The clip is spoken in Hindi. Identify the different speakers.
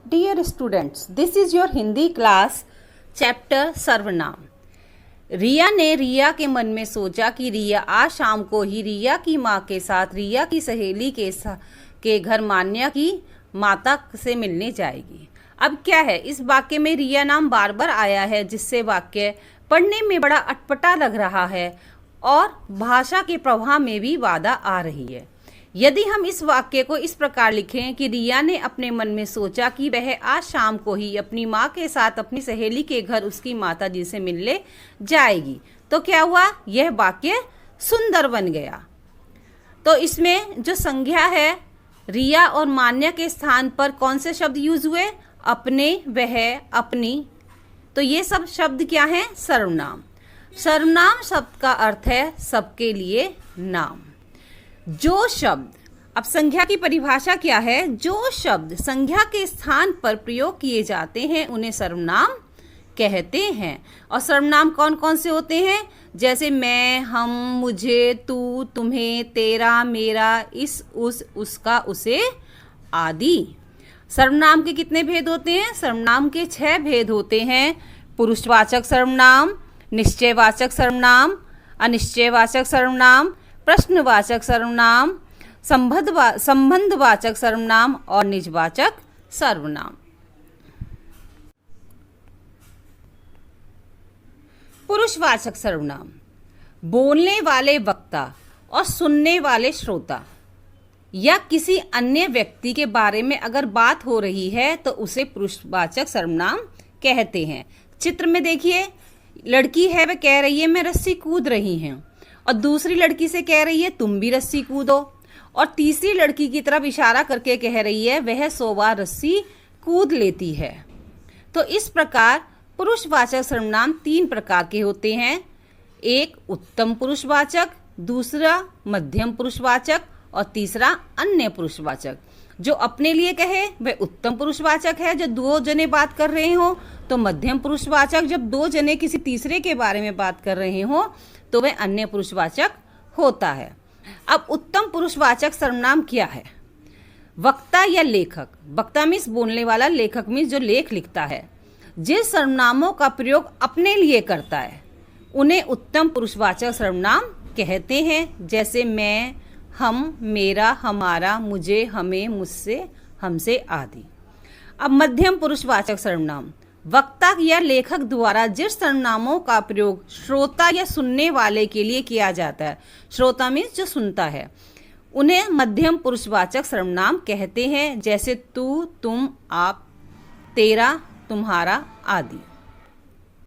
Speaker 1: Dear students, this is your Hindi class, chapter सर्वनाम। रिया ने रिया के मन में सोचा कि रिया आज शाम को ही रिया की माँ के साथ रिया की सहेली के घर मान्या की माता से मिलने जाएगी। अब क्या है, इस वाक्य में रिया नाम बार बार आया है, जिससे वाक्य पढ़ने में बड़ा अटपटा लग रहा है और भाषा के प्रभाव में भी बाधा आ रही है। यदि हम इस वाक्य को इस प्रकार लिखें कि रिया ने अपने मन में सोचा कि वह आज शाम को ही अपनी माँ के साथ अपनी सहेली के घर उसकी माता जी से मिलने जाएगी, तो क्या हुआ, यह वाक्य सुंदर बन गया। तो इसमें जो संज्ञा है रिया और मान्या के स्थान पर कौन से शब्द यूज हुए, अपने, वह, अपनी। तो ये सब शब्द क्या हैं, सर्वनाम। सर्वनाम शब्द का अर्थ है सबके लिए नाम। जो शब्द, अब संज्ञा की परिभाषा क्या है, जो शब्द संज्ञा के स्थान पर प्रयोग किए जाते हैं उन्हें सर्वनाम कहते हैं। और सर्वनाम कौन कौन से होते हैं, जैसे मैं, हम, मुझे, तू, तुम्हें, तेरा, मेरा, इस, उस, उसका, उसे आदि। सर्वनाम के कितने भेद होते हैं, सर्वनाम के 6 भेद होते हैं। पुरुषवाचक सर्वनाम, निश्चयवाचक सर्वनाम, अनिश्चयवाचक सर्वनाम, प्रश्नवाचक सर्वनाम, संबंधवाचक सर्वनाम और निजवाचक सर्वनाम। पुरुषवाचक सर्वनाम, बोलने वाले वक्ता और सुनने वाले श्रोता या किसी अन्य व्यक्ति के बारे में अगर बात हो रही है तो उसे पुरुषवाचक सर्वनाम कहते हैं। चित्र में देखिए, लड़की है, वह कह रही है मैं रस्सी कूद रही हूँ, और दूसरी लड़की से कह रही है तुम भी रस्सी कूदो, और तीसरी लड़की की तरफ इशारा करके कह रही है वह 100 बार रस्सी कूद लेती है। तो इस प्रकार पुरुषवाचक सर्वनाम 3 प्रकार के होते हैं। एक उत्तम पुरुषवाचक, दूसरा मध्यम पुरुषवाचक और तीसरा अन्य पुरुषवाचक। जो अपने लिए कहे वह उत्तम पुरुषवाचक है, जब 2 जने बात कर रहे हो तो मध्यम पुरुषवाचक, जब 2 जने किसी तीसरे के बारे में बात कर रहे हो तो वह अन्य पुरुषवाचक होता है। अब उत्तम पुरुषवाचक सर्वनाम क्या है, वक्ता या लेखक। वक्ता मीन्स बोलने वाला, लेखक मीन्स जो लेख लिखता है। जिस सर्वनामों का प्रयोग अपने लिए करता है उन्हें उत्तम पुरुषवाचक सर्वनाम कहते हैं, जैसे मैं, हम, मेरा, हमारा, मुझे, हमें, मुझसे, हमसे आदि। अब मध्यम पुरुषवाचक सर्वनाम, वक्ता या लेखक द्वारा जिस सर्वनामों का प्रयोग श्रोता या सुनने वाले के लिए किया जाता है, श्रोता मीन्स जो सुनता है, उन्हें मध्यम पुरुषवाचक सर्वनाम कहते हैं, जैसे तू, तुम, आप, तेरा, तुम्हारा आदि।